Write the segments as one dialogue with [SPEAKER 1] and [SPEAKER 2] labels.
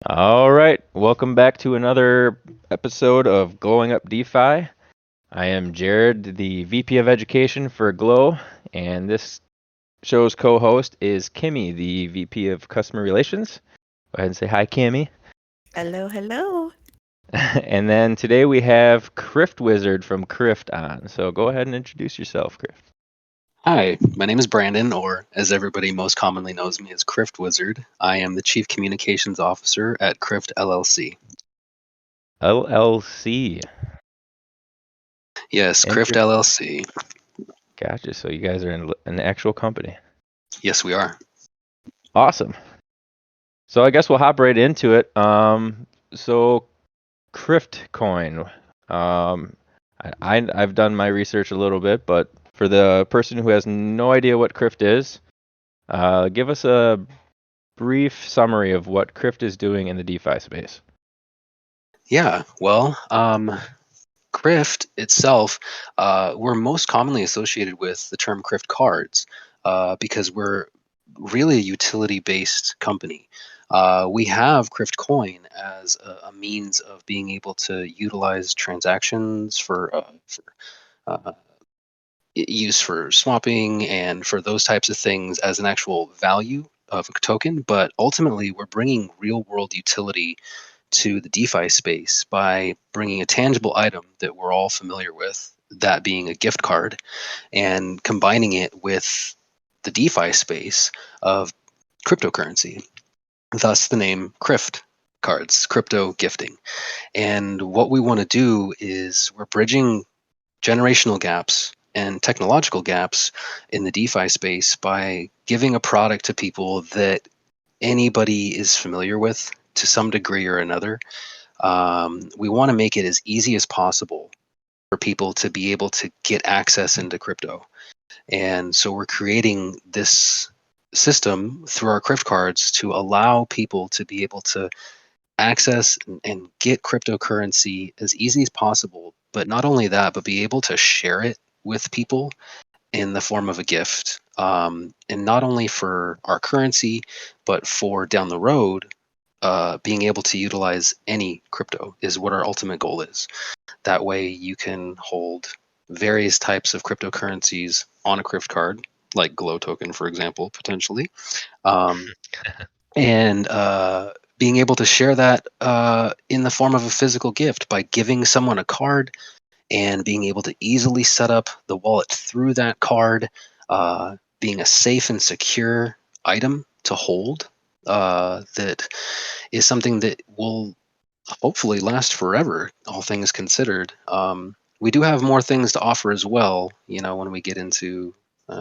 [SPEAKER 1] All right, welcome back to another episode of Glowing Up DeFi. I am Jared, the VP of Education for Glow, and this show's co-host is Kimmie, the VP of Customer Relations. Go ahead and say hi, Kimmie.
[SPEAKER 2] Hello, hello.
[SPEAKER 1] And then today we have CryftWizard from Cryft on. So go ahead and introduce yourself, Cryft.
[SPEAKER 3] Hi, my name is Branden, or as everybody most commonly knows me as CryftWizard. I am the Chief Communications Officer at Cryft LLC.
[SPEAKER 1] LLC.
[SPEAKER 3] Yes, Cryft
[SPEAKER 1] Interesting.
[SPEAKER 3] LLC.
[SPEAKER 1] Gotcha. So you guys are in an actual company.
[SPEAKER 3] Yes, we are.
[SPEAKER 1] Awesome. So I guess we'll hop right into it. So Cryft coin. I've done my research a little bit, but for the person who has no idea what Cryft is, give us a brief summary of what Cryft is doing in the DeFi space.
[SPEAKER 3] Yeah, well, Cryft itself, we're most commonly associated with the term Cryft Cards because we're really a utility-based company. We have Cryft Coin as a means of being able to utilize transactions for use for swapping and for those types of things as an actual value of a token. But ultimately, we're bringing real world utility to the DeFi space by bringing a tangible item that we're all familiar with, that being a gift card, and combining it with the DeFi space of cryptocurrency. Thus, the name Cryft Cards, crypto gifting. And what we want to do is we're bridging generational gaps and technological gaps in the DeFi space by giving a product to people that anybody is familiar with to some degree or another. We want to make it as easy as possible for people to be able to get access into crypto. And so we're creating this system through our Cryft cards to allow people to be able to access and get cryptocurrency as easy as possible. But not only that, but be able to share it with people in the form of a gift. And not only for our currency, but for down the road, being able to utilize any crypto is what our ultimate goal is. That way you can hold various types of cryptocurrencies on a Cryft card, like Glow token, for example, potentially. Um, and being able to share that in the form of a physical gift by giving someone a card and being able to easily set up the wallet through that card, being a safe and secure item to hold, that is something that will hopefully last forever, all things considered. We do have more things to offer as well, when we get into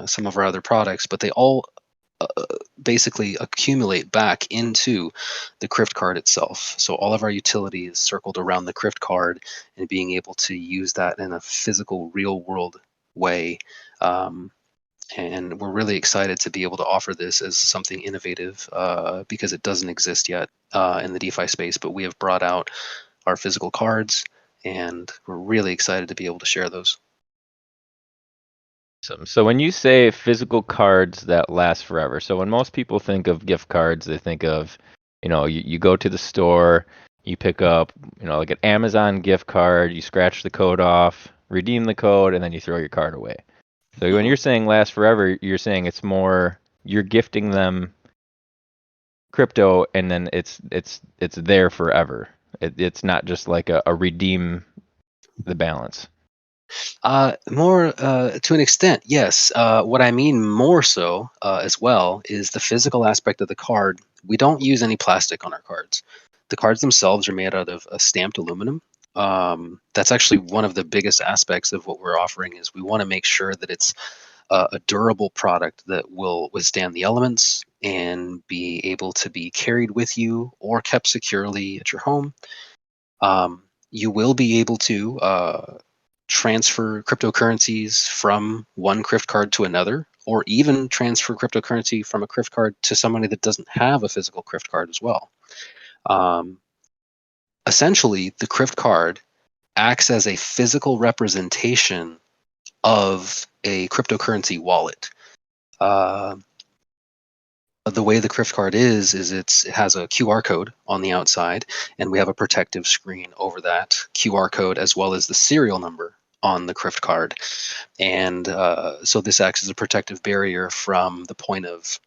[SPEAKER 3] some of our other products, but they all basically accumulate back into the Cryft card itself. So all of our utility is circled around the Cryft card and being able to use that in a physical, real world way. Um, and we're really excited to be able to offer this as something innovative because it doesn't exist yet in the DeFi space, but we have brought out our physical cards and we're really excited to be able to share those.
[SPEAKER 1] So when you say physical cards that last forever, so when most people think of gift cards, they think of, you go to the store, you pick up, like an Amazon gift card, you scratch the code off, redeem the code, and then you throw your card away. So when
[SPEAKER 3] Mhm.
[SPEAKER 1] you're saying last forever, you're saying it's more you're gifting them crypto and then it's there forever. It's not just like a redeem the balance.
[SPEAKER 3] More to an extent, yes. What I mean more so as well is the physical aspect of the card. We don't use any plastic on our cards. The cards themselves are made out of stamped aluminum. That's actually one of the biggest aspects of what we're offering is we want to make sure that it's a durable product that will withstand the elements and be able to be carried with you or kept securely at your home. You will be able to transfer cryptocurrencies from one Cryft card to another, or even transfer cryptocurrency from a Cryft card to somebody that doesn't have a physical Cryft card as well. Um, Essentially, the Cryft card acts as a physical representation of a cryptocurrency wallet. Uh, The way the Cryft card is it has a QR code on the outside, and we have a protective screen over that QR code as well as the serial number on the Cryft card. And so this acts as a protective barrier from the point of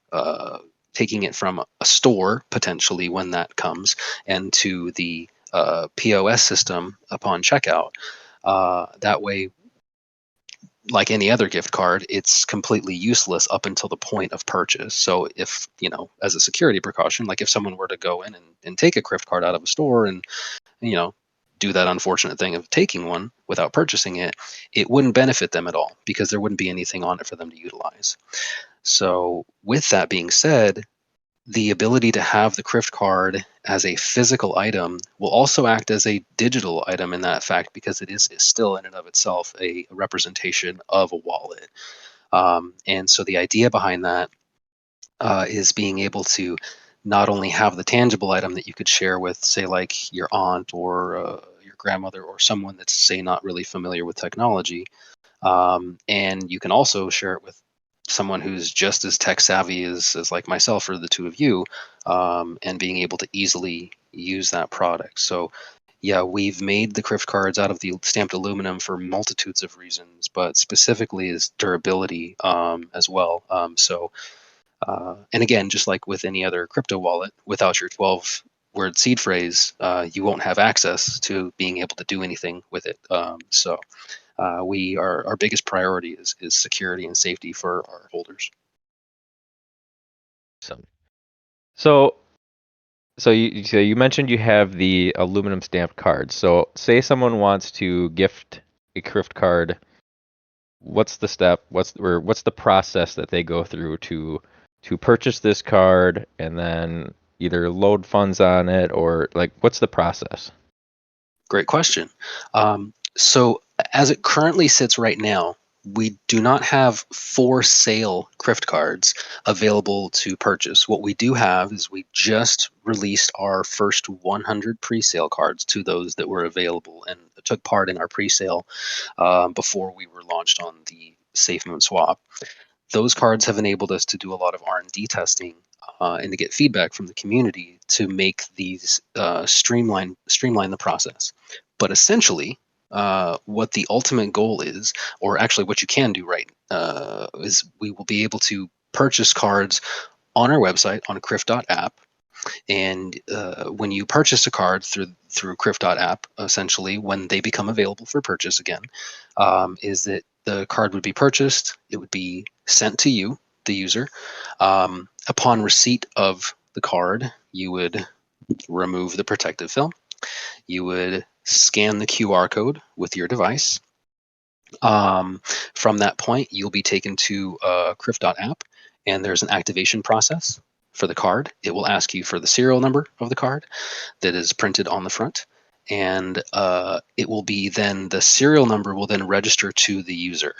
[SPEAKER 3] taking it from a store, potentially, when that comes, and to the POS system upon checkout. That way, like any other gift card, it's completely useless up until the point of purchase. So if, as a security precaution, like if someone were to go in and take a Cryft card out of a store and, you know, do that unfortunate thing of taking one without purchasing it, it wouldn't benefit them at all because there wouldn't be anything on it for them to utilize. So with that being said, the ability to have the Cryft card as a physical item will also act as a digital item in that fact, because it is still in and of itself a representation of a wallet. And so the idea behind that is being able to not only have the tangible item that you could share with, say, like your aunt or your grandmother or someone that's, say, not really familiar with technology, and you can also share it with someone who's just as tech savvy as like myself or the two of you, and being able to easily use that product. So yeah, we've made the Cryft cards out of the stamped aluminum for multitudes of reasons, but specifically is durability as well. And again, just like with any other crypto wallet, without your 12-word seed phrase, you won't have access to being able to do anything with it. Our biggest priority is security and safety for our holders.
[SPEAKER 1] So you mentioned you have the aluminum stamped cards. So say someone wants to gift a Cryft card. What's the step? What's the process that they go through to purchase this card and then either load funds on it, or like what's the process?
[SPEAKER 3] Great question. So as it currently sits right now, we do not have for sale Cryft cards available to purchase. What we do have is we just released our first 100 pre-sale cards to those that were available and took part in our pre-sale before we were launched on the SafeMoon swap. Those cards have enabled us to do a lot of R&D testing and to get feedback from the community to make these streamline the process. But essentially, what the ultimate goal is, or actually what you can do right, is we will be able to purchase cards on our website on Cryft.app. And when you purchase a card through Cryft.app, essentially, when they become available for purchase again, is that the card would be purchased, it would be sent to you, the user. Upon receipt of the card, you would remove the protective film. You would scan the QR code with your device. From that point, you'll be taken to Cryft.app, and there's an activation process for the card. It will ask you for the serial number of the card that is printed on the front, and it will be then the serial number will then register to the user.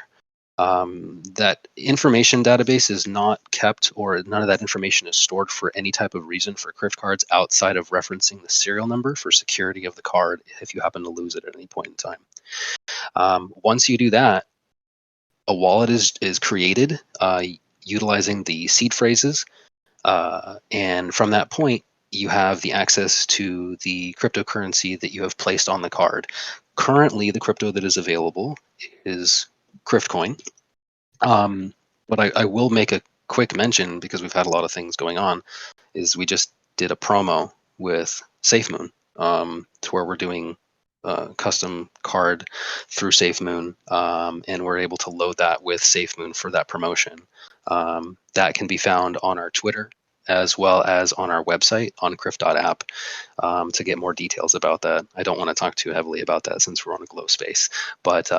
[SPEAKER 3] That information database is not kept, or none of that information is stored for any type of reason for Cryft cards outside of referencing the serial number for security of the card if you happen to lose it at any point in time. Once you do that, a wallet is created utilizing the seed phrases, and from that point, you have the access to the cryptocurrency that you have placed on the card. Currently, the crypto that is available is Cryftcoin. But I will make a quick mention, because we've had a lot of things going on, is we just did a promo with SafeMoon, to where we're doing custom card through SafeMoon, and we're able to load that with SafeMoon for that promotion. That can be found on our Twitter as well as on our website on Cryft.app to get more details about that. I don't want to talk too heavily about that since we're on a Glow space, but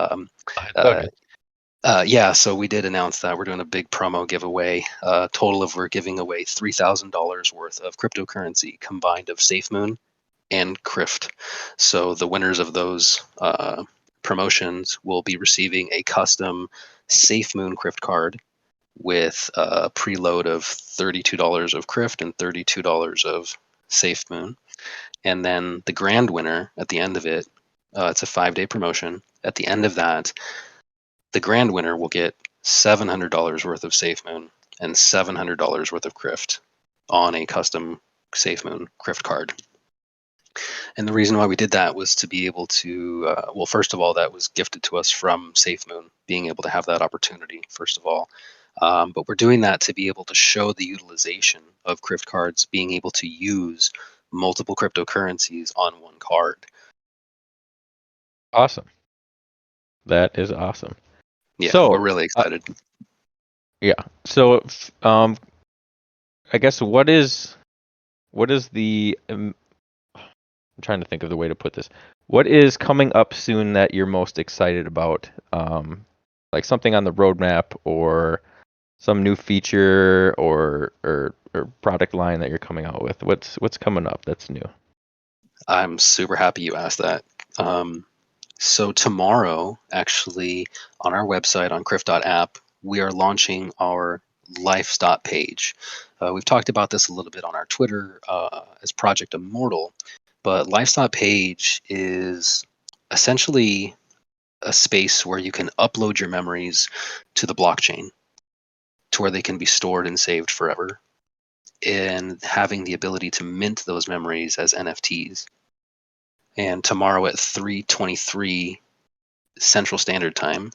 [SPEAKER 3] yeah, so we did announce that we're doing a big promo giveaway. Total of we're giving away $3,000 worth of cryptocurrency combined of SafeMoon and Cryft. So the winners of those promotions will be receiving a custom SafeMoon Cryft card with a preload of $32 of Cryft and $32 of SafeMoon. And then the grand winner at the end of it, it's a 5-day promotion. At the end of that, the grand winner will get $700 worth of SafeMoon and $700 worth of Cryft. on a custom SafeMoon Cryft card. And the reason why we did that was to be able to, well, first of all, that was gifted to us from SafeMoon, being able to have that opportunity, first of all. But we're doing that to be able to show the utilization of Cryft cards, being able to use multiple cryptocurrencies on one card.
[SPEAKER 1] Awesome. That is awesome.
[SPEAKER 3] Yeah,
[SPEAKER 1] So,
[SPEAKER 3] we're really excited.
[SPEAKER 1] Yeah. So, I guess what is the I'm trying to think of the way to put this. What is coming up soon that you're most excited about? Like something on the roadmap or some new feature or product line that you're coming out with. What's coming up that's new?
[SPEAKER 3] I'm super happy you asked that. So tomorrow, actually, on our website on Cryft.app, we are launching our Lifestop page. We've talked about this a little bit on our Twitter as Project Immortal, but Lifestop page is essentially a space where you can upload your memories to the blockchain to where they can be stored and saved forever, and having the ability to mint those memories as NFTs. And tomorrow at 3:23 Central Standard Time,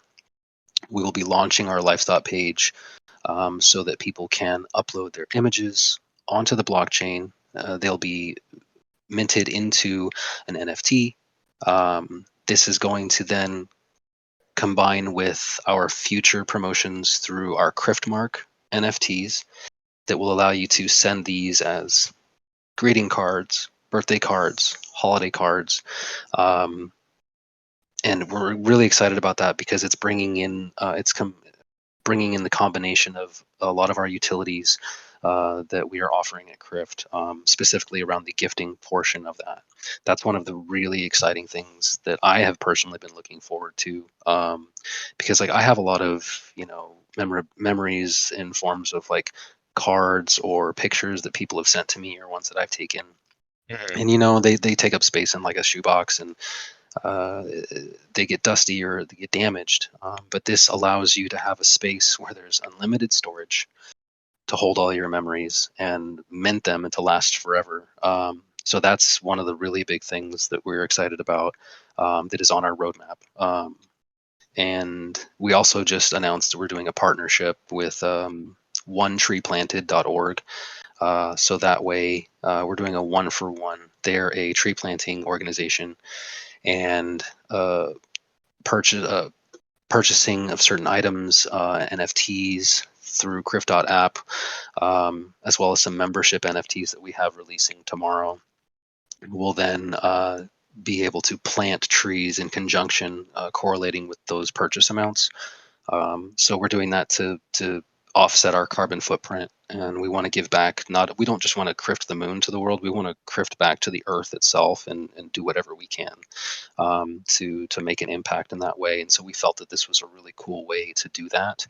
[SPEAKER 3] we will be launching our Lifestop page so that people can upload their images onto the blockchain. They'll be minted into an NFT. This is going to then combine with our future promotions through our Cryftmark NFTs that will allow you to send these as greeting cards, birthday cards, holiday cards. And we're really excited about that because it's bringing in bringing in the combination of a lot of our utilities that we are offering at Cryft, specifically around the gifting portion of that. That's one of the really exciting things that I have personally been looking forward to, because like I have a lot of memories in forms of like cards or pictures that people have sent to me or ones that I've taken, and they take up space in like a shoebox, and uh, they get dusty or they get damaged. But this allows you to have a space where there's unlimited storage to hold all your memories and mint them and to last forever. So that's one of the really big things that we're excited about, that is on our roadmap. And we also just announced that we're doing a partnership with Onetreeplanted.org. So that way, we're doing a 1-for-1. They're a tree planting organization, and purchasing of certain items, NFTs through Cryft.app, as well as some membership NFTs that we have releasing tomorrow. We'll then be able to plant trees in conjunction, correlating with those purchase amounts. So we're doing that to offset our carbon footprint, and we want to give back. We don't just want to Cryft the moon to the world. We want to Cryft back to the earth itself and do whatever we can to make an impact in that way. And so we felt that this was a really cool way to do that.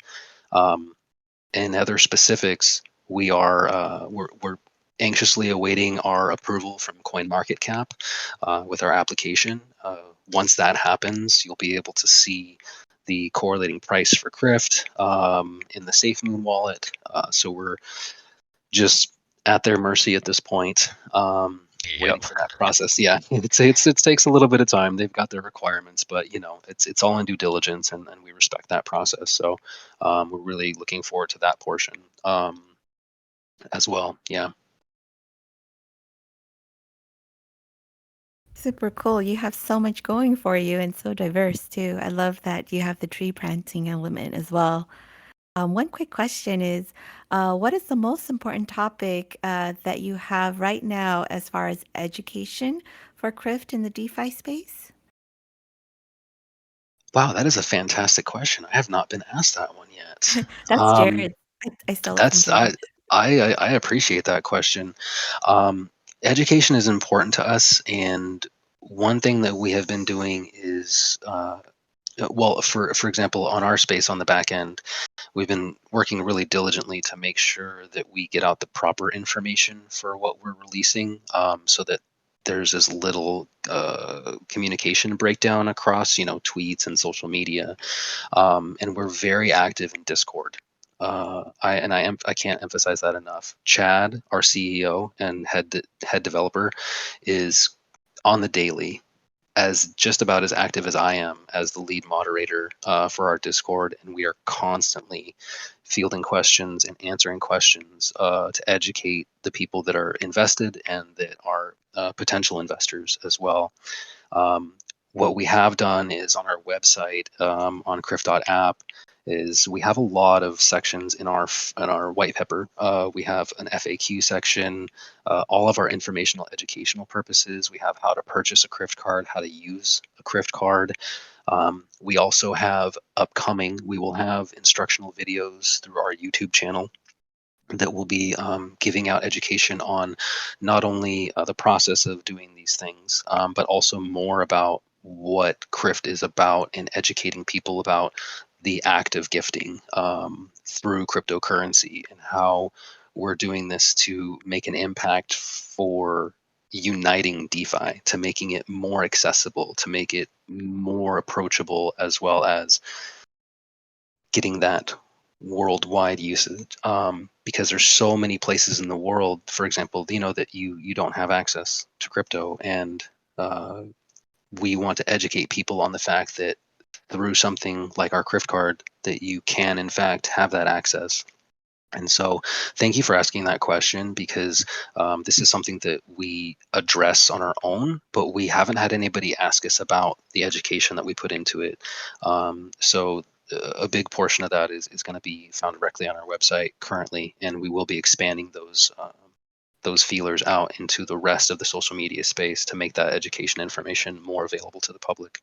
[SPEAKER 3] And other specifics, we're anxiously awaiting our approval from CoinMarketCap with our application. Once that happens, you'll be able to see the correlating price for Cryft in the SafeMoon wallet. So we're just at their mercy at this point, waiting for that process. Yeah, it takes a little bit of time. They've got their requirements, but it's all in due diligence, and we respect that process. So we're really looking forward to that portion as well. Yeah.
[SPEAKER 2] Super cool. You have so much going for you and so diverse too. I love that you have the tree planting element as well. One quick question is, what is the most important topic that you have right now as far as education for Cryft in the DeFi space?
[SPEAKER 3] Wow, that is a fantastic question. I have not been asked that one yet.
[SPEAKER 2] That's Jared. I stole it from
[SPEAKER 3] That's I
[SPEAKER 2] Jared.
[SPEAKER 3] I appreciate that question. Um, Education is important to us, and one thing that we have been doing is, well, for example, on our space on the back end, we've been working really diligently to make sure that we get out the proper information for what we're releasing, so that there's as little communication breakdown across tweets and social media. And we're very active in Discord. I can't emphasize that enough. Chad, our CEO and head developer, is on the daily, as just about as active as I am as the lead moderator for our Discord, and we are constantly fielding questions and answering questions to educate the people that are invested and that are potential investors as well. Um, what we have done is on our website, on Cryft.app, is we have a lot of sections in our white paper. We have an FAQ section, all of our informational educational purposes. We have how to purchase a Cryft card, how to use a Cryft card. We also have upcoming, we will have instructional videos through our YouTube channel that will be giving out education on not only the process of doing these things, but also more about what Cryft is about and educating people about the act of gifting through cryptocurrency and how we're doing this to make an impact for uniting DeFi, to making it more accessible, to make it more approachable, as well as getting that worldwide usage, because there's so many places in the world, for example, that you don't have access to crypto, and we want to educate people on the fact that through something like our Cryft card that you can in fact have that access. And so thank you for asking that question, because this is something that we address on our own, but we haven't had anybody ask us about the education that we put into it. So a big portion of that is going to be found directly on our website currently, and we will be expanding those feelers out into the rest of the social media space to make that education information more available to the public.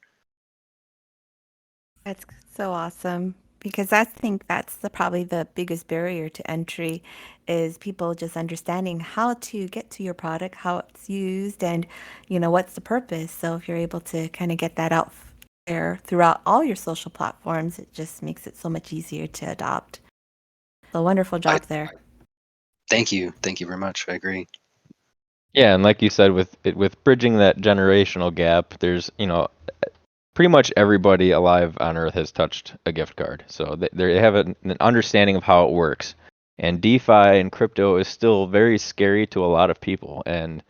[SPEAKER 2] That's so awesome, because I think that's probably the biggest barrier to entry is people just understanding how to get to your product, how it's used, and what's the purpose. So if you're able to kind of get that out there throughout all your social platforms, it just makes it so much easier to adopt. So wonderful job there.
[SPEAKER 3] Thank you very much. I agree.
[SPEAKER 1] Yeah, and like you said, with bridging that generational gap, there's pretty much everybody alive on Earth has touched a gift card, so they have an understanding of how it works. And DeFi and crypto is still very scary to a lot of people. And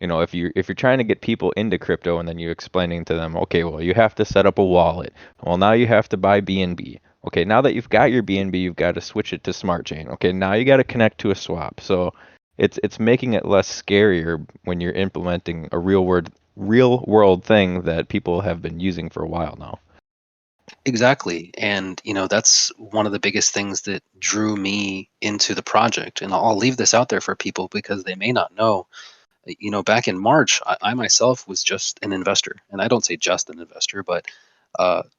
[SPEAKER 1] if you're trying to get people into crypto, and then you're explaining to them, okay, well, you have to set up a wallet. Well, now you have to buy BNB. Okay, now that you've got your BNB, you've got to switch it to Smart Chain. Okay, now you got to connect to a swap. So it's making it less scarier when you're implementing a real world thing that people have been using for a while now.
[SPEAKER 3] Exactly. And, that's one of the biggest things that drew me into the project. And I'll leave this out there for people because they may not know. Back in March, I myself was just an investor. And I don't say just an investor, but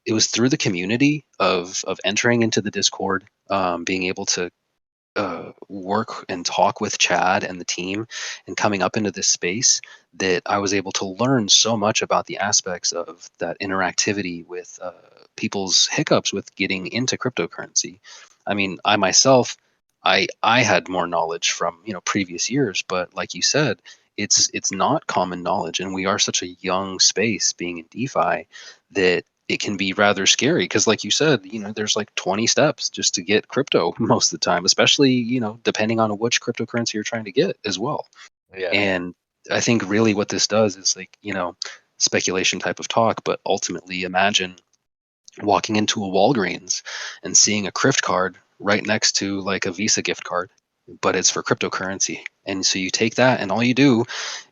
[SPEAKER 3] it was through the community of entering into the Discord, being able to work and talk with Chad and the team and coming up into this space, that I was able to learn so much about the aspects of that interactivity with people's hiccups with getting into cryptocurrency. I mean, I myself, I had more knowledge from previous years, but like you said, it's not common knowledge, and we are such a young space being in DeFi that it can be rather scary, because like you said, there's like 20 steps just to get crypto most of the time, especially depending on which cryptocurrency you're trying to get as well.
[SPEAKER 1] Yeah.
[SPEAKER 3] And I think really what this does is like speculation type of talk, but ultimately imagine walking into a Walgreens and seeing a Cryft card right next to like a Visa gift card, but it's for cryptocurrency. And so you take that, and all you do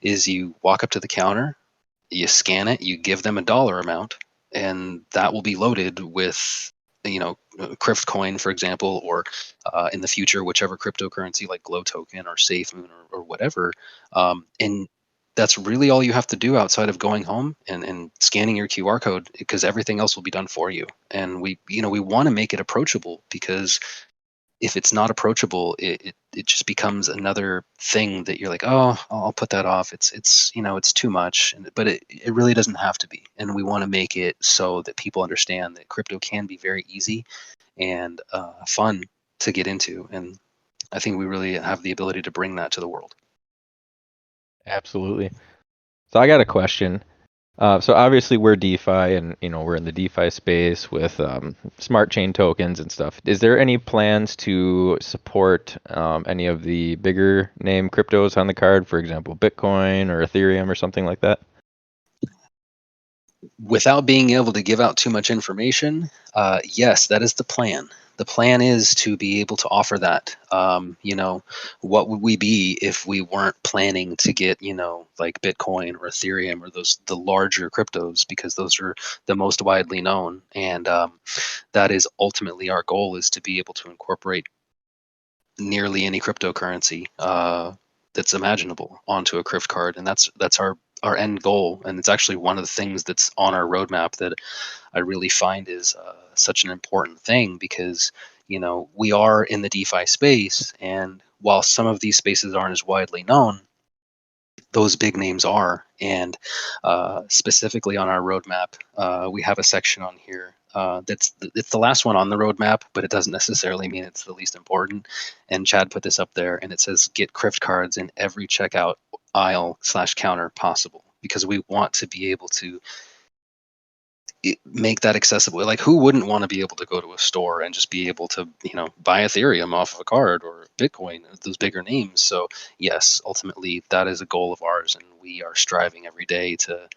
[SPEAKER 3] is you walk up to the counter, you scan it, you give them a dollar amount, and that will be loaded with Cryft coin, for example, or in the future whichever cryptocurrency like Glow token or SafeMoon or whatever. And that's really all you have to do outside of going home and scanning your QR code, because everything else will be done for you. And we want to make it approachable, because if it's not approachable, it just becomes another thing that you're like, oh, I'll put that off. It's too much, but it really doesn't have to be. And we want to make it so that people understand that crypto can be very easy and fun to get into. And I think we really have the ability to bring that to the world.
[SPEAKER 1] Absolutely. So I got a question. So obviously we're DeFi, and we're in the DeFi space with smart chain tokens and stuff. Is there any plans to support any of the bigger name cryptos on the card, for example, Bitcoin or Ethereum or something like that?
[SPEAKER 3] Without being able to give out too much information, yes, that is the plan. The plan is to be able to offer that. What would we be if we weren't planning to get, like Bitcoin or Ethereum or the larger cryptos, because those are the most widely known. And that is ultimately our goal, is to be able to incorporate nearly any cryptocurrency that's imaginable onto a Cryft card, and that's our end goal. And it's actually one of the things that's on our roadmap that I really find is such an important thing, because we are in the DeFi space, and while some of these spaces aren't as widely known, those big names are. And specifically on our roadmap, we have a section on here it's the last one on the roadmap, but it doesn't necessarily mean it's the least important. And Chad put this up there, and it says get Cryft cards in every checkout aisle / counter possible, because we want to be able to make that accessible. Like, who wouldn't want to be able to go to a store and just be able to buy Ethereum off of a card, or Bitcoin, those bigger names? So yes, ultimately that is a goal of ours, and we are striving every day to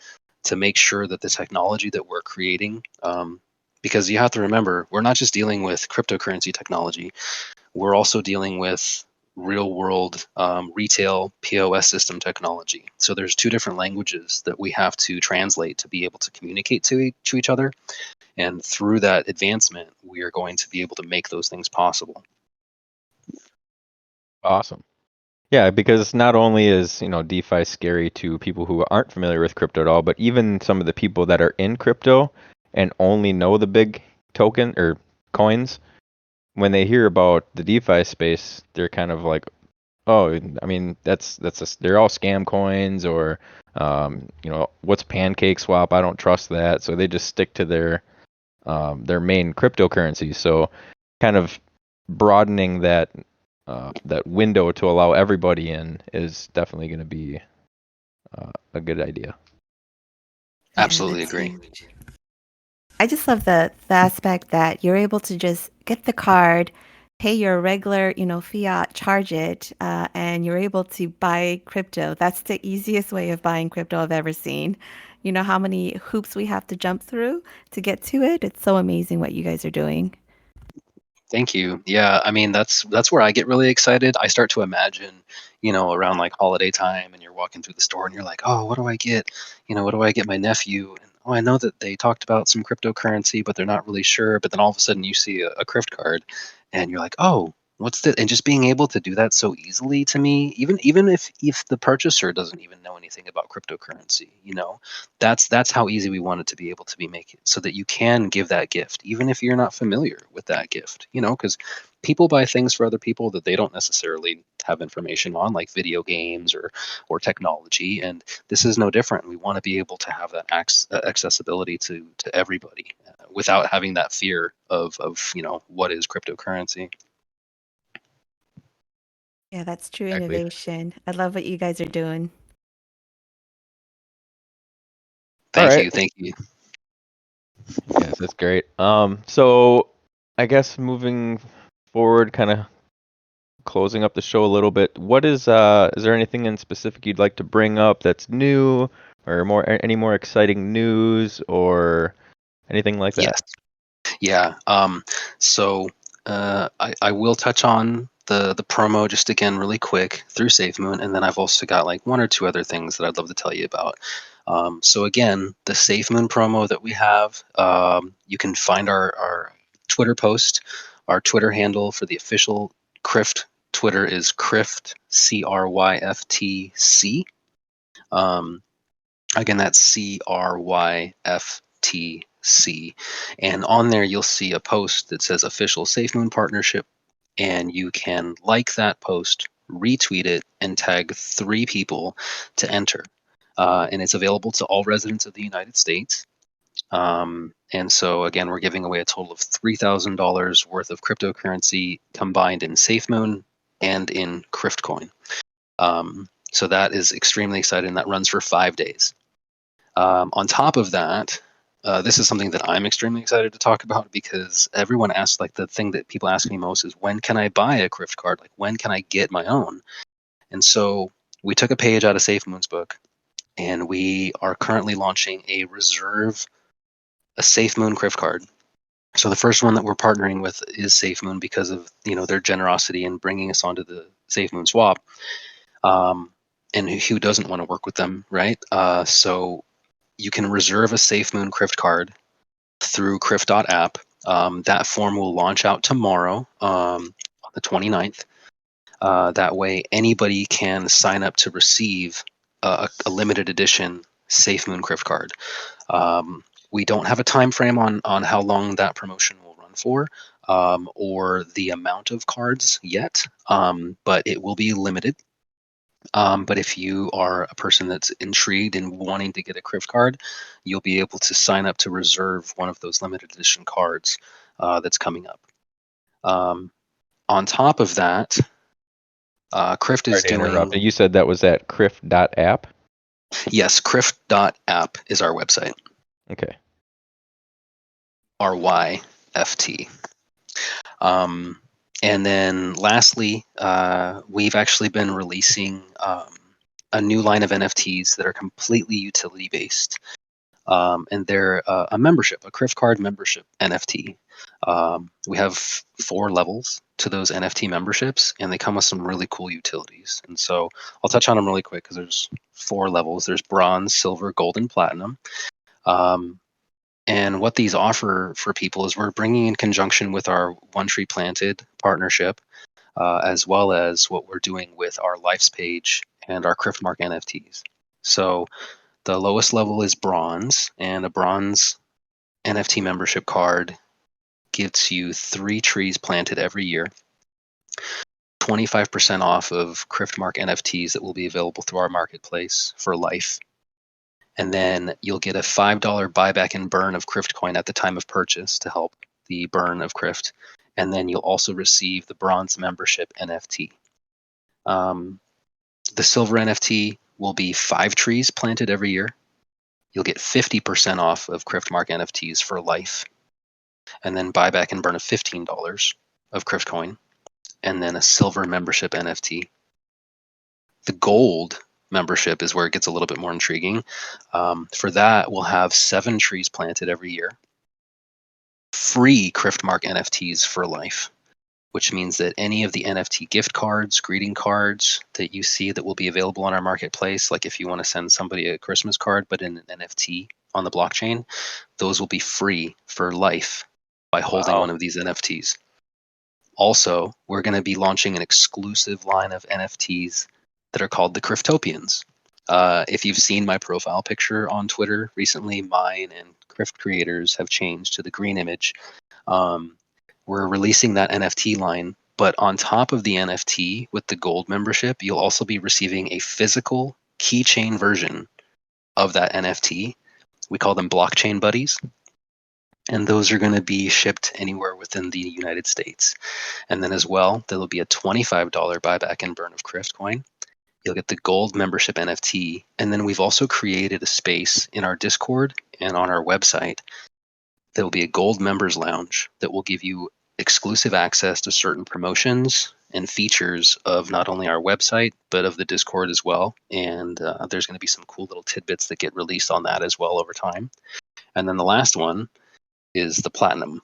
[SPEAKER 3] make sure that the technology that we're creating, because you have to remember, we're not just dealing with cryptocurrency technology, we're also dealing with real world retail POS system technology. So there's two different languages that we have to translate to be able to communicate to each other. And through that advancement, we are going to be able to make those things possible.
[SPEAKER 1] Awesome. Yeah, because not only is, DeFi scary to people who aren't familiar with crypto at all, but even some of the people that are in crypto and only know the big token or coins, when they hear about the DeFi space, they're kind of like, oh, I mean, they're all scam coins, or what's Pancake Swap? I don't trust that. So they just stick to their main cryptocurrency. So kind of broadening that window to allow everybody in is definitely going to be a good idea.
[SPEAKER 2] Yeah,
[SPEAKER 3] Absolutely
[SPEAKER 2] that's
[SPEAKER 3] agree.
[SPEAKER 2] huge. I just love the aspect that you're able to just get the card, pay your regular, fiat, charge it, and you're able to buy crypto. That's the easiest way of buying crypto I've ever seen. You know how many hoops we have to jump through to get to it? It's so amazing what you guys are doing.
[SPEAKER 3] Thank you. Yeah, I mean, that's where I get really excited. I start to imagine, around like holiday time, and you're walking through the store and you're like, oh, what do I get? What do I get my nephew? And oh, I know that they talked about some cryptocurrency, but they're not really sure. But then all of a sudden you see a Cryft card, and you're like, oh, what's that? And just being able to do that so easily, to me, even if the purchaser doesn't even know anything about cryptocurrency, that's how easy we want it to be able to be making, so that you can give that gift even if you're not familiar with that gift, because people buy things for other people that they don't necessarily have information on, like video games or technology. And this is no different. We want to be able to have that accessibility to everybody, without having that fear of what is cryptocurrency.
[SPEAKER 2] Yeah, that's true
[SPEAKER 1] Exactly.
[SPEAKER 2] innovation. I love what you guys are doing.
[SPEAKER 1] All
[SPEAKER 3] Thank
[SPEAKER 1] right.
[SPEAKER 3] you. Thank you.
[SPEAKER 1] Yes, that's great. So I guess moving forward, kind of closing up the show a little bit, is there anything in specific you'd like to bring up that's new, or any more exciting news or anything like that?
[SPEAKER 3] Yes. Yeah. So I will touch on the promo just again really quick through SafeMoon, and then I've also got like one or two other things that I'd love to tell you about. So again, the SafeMoon promo that we have, you can find our Twitter post. Our Twitter handle for the official Cryft Twitter is Cryft, CRYFTC. Again, that's CRYFTC. And on there, you'll see a post that says official SafeMoon partnership. And you can like that post, retweet it, and tag 3 people to enter. And it's available to all residents of the United States. And so, again, we're giving away a total of $3,000 worth of cryptocurrency combined in SafeMoon and in CryftCoin. So that is extremely exciting. That runs for 5 days. On top of that, this is something that I'm extremely excited to talk about because everyone asks, like, the thing that people ask me most is, when can I buy a Cryft card? Like, when can I get my own? And so we took a page out of SafeMoon's book, and we are currently launching a SafeMoon Cryft card. So the first one that we're partnering with is SafeMoon because of their generosity in bringing us onto the SafeMoon swap. And who doesn't want to work with them, right? So you can reserve a SafeMoon Cryft card through Cryft.app. That form will launch out tomorrow, on the 29th. That way, anybody can sign up to receive a limited edition SafeMoon Cryft card. We don't have a time frame on how long that promotion will run for, or the amount of cards yet, but it will be limited. But if you are a person that's intrigued and wanting to get a Cryft card, you'll be able to sign up to reserve one of those limited edition cards that's coming up. On top of that, Cryft is
[SPEAKER 1] Sorry to interrupt.
[SPEAKER 3] doing...
[SPEAKER 1] You said that was at cryft.app?
[SPEAKER 3] Yes, Cryft.app is our website.
[SPEAKER 1] Okay.
[SPEAKER 3] RYFT. And then lastly, we've actually been releasing a new line of NFTs that are completely utility based. And they're a membership, a Cryft card membership NFT. We have 4 levels to those NFT memberships, and they come with some really cool utilities. And so I'll touch on them really quick because there's 4 levels. There's bronze, silver, gold, and platinum. And what these offer for people is we're bringing in conjunction with our Onetreeplanted partnership, as well as what we're doing with our Life's page and our Cryftmark NFTs. So the lowest level is bronze, and a bronze NFT membership card gets you 3 trees planted every year, 25% off of Cryftmark NFTs that will be available through our marketplace for life. And then you'll get a $5 buyback and burn of Cryft coin at the time of purchase to help the burn of Cryft. And then you'll also receive the bronze membership NFT. The silver NFT will be 5 trees planted every year. You'll get 50% off of Cryftmark NFTs for life. And then buyback and burn of $15 of Cryft coin. And then a silver membership NFT. The gold membership is where it gets a little bit more intriguing. For that, we'll have 7 trees planted every year. Free Cryftmark NFTs for life, which means that any of the NFT gift cards, greeting cards that you see that will be available on our marketplace, like if you want to send somebody a Christmas card but in an NFT on the blockchain, those will be free for life by holding one of these NFTs. Also, we're going to be launching an exclusive line of NFTs that are called the Cryftopians. If you've seen my profile picture on Twitter recently, mine and Cryft creators have changed to the green image. We're releasing that NFT line, but on top of the NFT with the gold membership, you'll also be receiving a physical keychain version of that NFT. We call them blockchain buddies. And those are going to be shipped anywhere within the United States. And then as well, there will be a $25 buyback and burn of Cryft coin. You'll get the gold membership NFT. And then we've also created a space in our Discord and on our website. There will be a gold members lounge that will give you exclusive access to certain promotions and features of not only our website, but of the Discord as well. And there's going to be some cool little tidbits that get released on that as well over time. And then the last one is the platinum.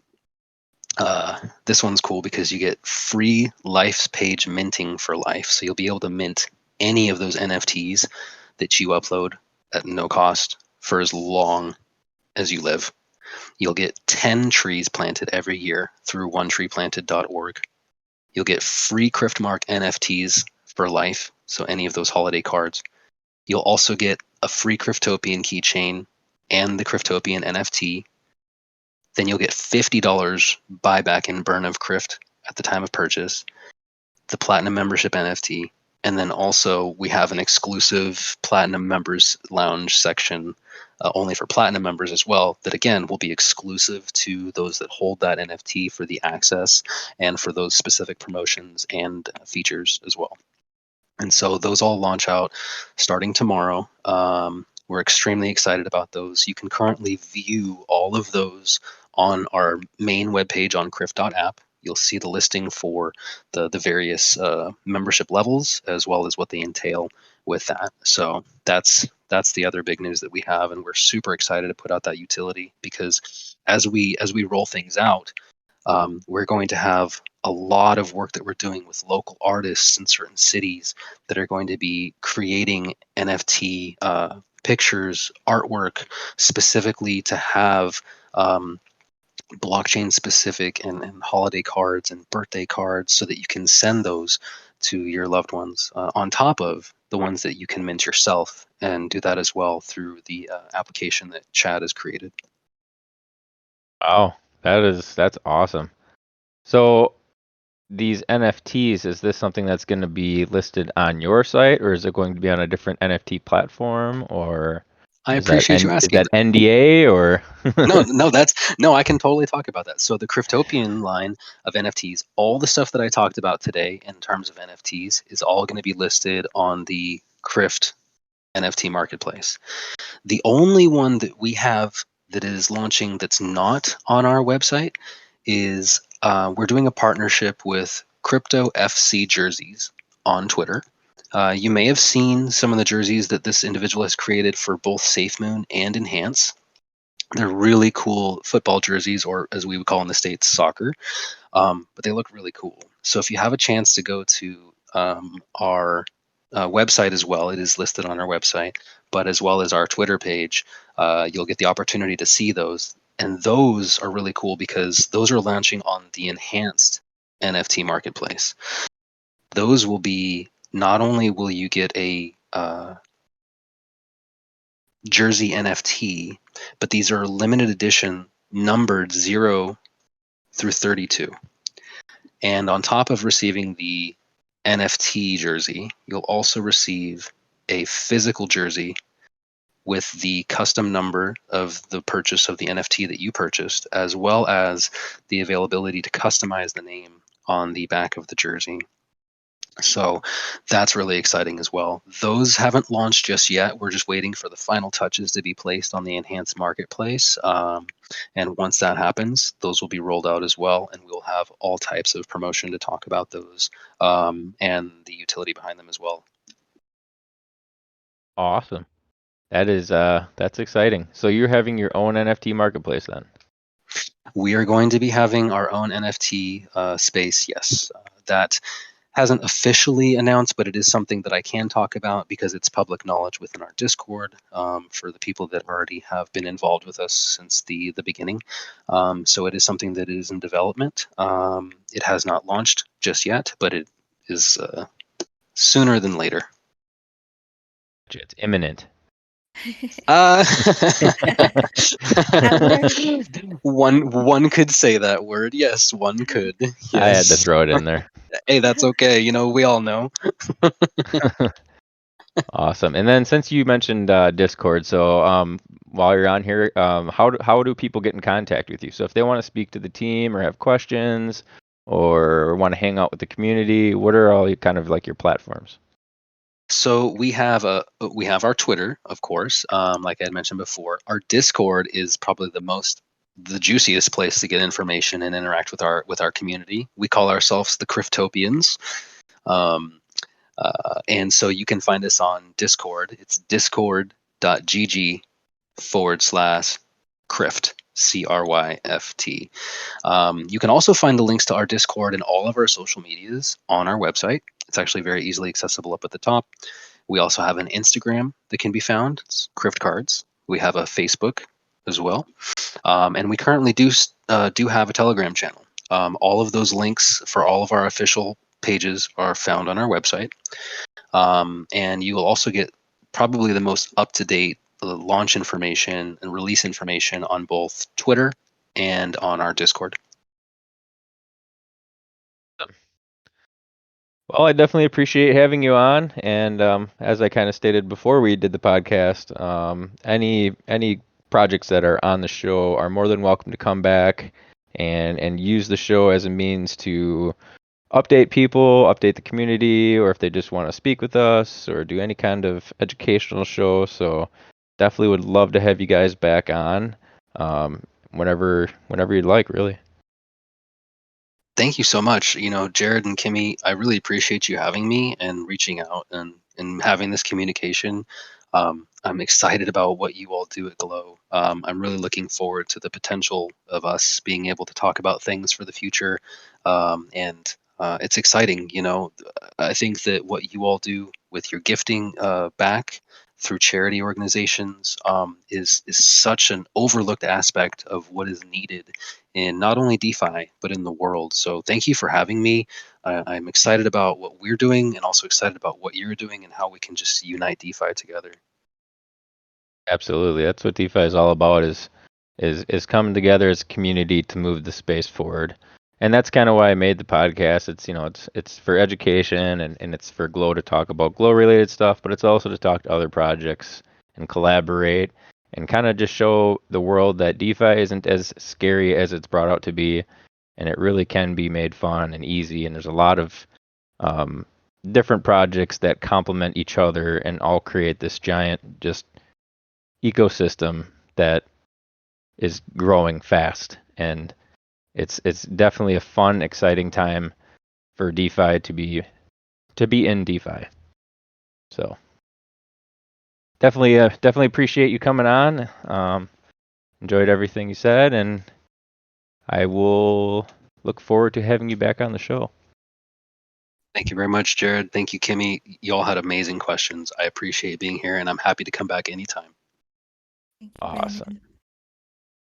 [SPEAKER 3] This one's cool because you get free Life's page minting for life. So you'll be able to mint any of those NFTs that you upload at no cost for as long as you live. You'll get 10 trees planted every year through Onetreeplanted.org. You'll get free Cryftmark NFTs for life, so any of those holiday cards. You'll also get a free Cryftopian keychain and the Cryftopian NFT. Then you'll get $50 buyback and burn of Cryft at the time of purchase, the Platinum Membership NFT, and then also we have an exclusive Platinum Members Lounge section only for Platinum members as well, that again will be exclusive to those that hold that NFT for the access and for those specific promotions and features as well. And so those all launch out starting tomorrow. We're extremely excited about those. You can currently view all of those on our main webpage on cryft.app. You'll see the listing for the various membership levels, as well as what they entail with that. So that's the other big news that we have, and we're super excited to put out that utility, because as we roll things out, we're going to have a lot of work that we're doing with local artists in certain cities that are going to be creating NFT pictures, artwork, specifically to have blockchain specific and holiday cards and birthday cards, so that you can send those to your loved ones, on top of the ones that you can mint yourself, and do that as well through the application that Chad has created.
[SPEAKER 1] Wow, that's awesome. So these NFTs, is this something that's going to be listed on your site, or is it going to be on a different NFT platform, or
[SPEAKER 3] I
[SPEAKER 1] is that
[SPEAKER 3] appreciate you
[SPEAKER 1] is
[SPEAKER 3] asking.
[SPEAKER 1] that NDA or?
[SPEAKER 3] No, I can totally talk about that. So the Cryptopian line of NFTs, all the stuff that I talked about today in terms of NFTs, is all going to be listed on the Cryft NFT marketplace. The only one that we have that is launching that's not on our website is we're doing a partnership with Crypto FC Jerseys on Twitter. You may have seen some of the jerseys that this individual has created for both SafeMoon and Enhance. They're really cool football jerseys, or as we would call in the States, soccer. But they look really cool. So if you have a chance to go to our website as well, it is listed on our website, but as well as our Twitter page, you'll get the opportunity to see those. And those are really cool because those are launching on the enhanced NFT marketplace. Those will be, not only will you get a jersey NFT, but these are limited edition, numbered 0 through 32. And on top of receiving the NFT jersey, you'll also receive a physical jersey with the custom number of the purchase of the NFT that you purchased, as well as the availability to customize the name on the back of the jersey. So that's really exciting as well. Those haven't launched just yet. We're just waiting for the final touches to be placed on the enhanced marketplace. And once that happens, those will be rolled out as well. And we'll have all types of promotion to talk about those, and the utility behind them as well.
[SPEAKER 1] Awesome. That's exciting. So you're having your own NFT marketplace then?
[SPEAKER 3] We are going to be having our own NFT space, yes. That hasn't officially announced, but it is something that I can talk about because it's public knowledge within our Discord, for the people that already have been involved with us since the beginning. So it is something that is in development. It has not launched just yet, but it is sooner than later.
[SPEAKER 1] It's imminent.
[SPEAKER 3] One could say that word. Yes, one could. Yes.
[SPEAKER 1] I had to throw it in there.
[SPEAKER 3] Hey, that's okay. We all know.
[SPEAKER 1] Awesome. And then since you mentioned Discord, so while you're on here, how do people get in contact with you? So if they want to speak to the team or have questions or want to hang out with the community, what are all kind of like your platforms?
[SPEAKER 3] So we have our Twitter, of course, like I had mentioned before. Our Discord is probably the juiciest place to get information and interact with our community. We call ourselves the Cryptopians. And so you can find us on Discord. It's discord.gg/Cryft, CRYFT. You can also find the links to our Discord and all of our social medias on our website. It's actually very easily accessible up at the top. We also have an Instagram that can be found. It's Cryft Cards. We have a Facebook as well. And we currently do have a Telegram channel. All of those links for all of our official pages are found on our website. And you will also get probably the most up-to-date launch information and release information on both Twitter and on our Discord.
[SPEAKER 1] Well, I definitely appreciate having you on, and as I kind of stated before we did the podcast, any projects that are on the show are more than welcome to come back and use the show as a means to update people, update the community, or if they just want to speak with us or do any kind of educational show. So definitely would love to have you guys back on whenever you'd like, really.
[SPEAKER 3] Thank you so much. Jared and Kimmie, I really appreciate you having me and reaching out and having this communication. I'm excited about what you all do at Glow. I'm really looking forward to the potential of us being able to talk about things for the future. And it's exciting. I think that what you all do with your gifting back through charity organizations is such an overlooked aspect of what is needed in not only DeFi, but in the world. So thank you for having me. I'm excited about what we're doing and also excited about what you're doing and how we can just unite DeFi together.
[SPEAKER 1] Absolutely. That's what DeFi is all about, is coming together as a community to move the space forward. And that's kind of why I made the podcast. It's for education and it's for Glow to talk about Glow related stuff, but it's also to talk to other projects and collaborate and kind of just show the world that DeFi isn't as scary as it's brought out to be, and it really can be made fun and easy. And there's a lot of different projects that complement each other and all create this giant just ecosystem that is growing fast. And it's definitely a fun, exciting time for DeFi to be in DeFi. So definitely appreciate you coming on. Enjoyed everything you said, and I will look forward to having you back on the show.
[SPEAKER 3] Thank you very much, Jared. Thank you, Kimmie. You all had amazing questions. I appreciate being here, and I'm happy to come back anytime.
[SPEAKER 2] Thank you,
[SPEAKER 1] Awesome.
[SPEAKER 2] Branden.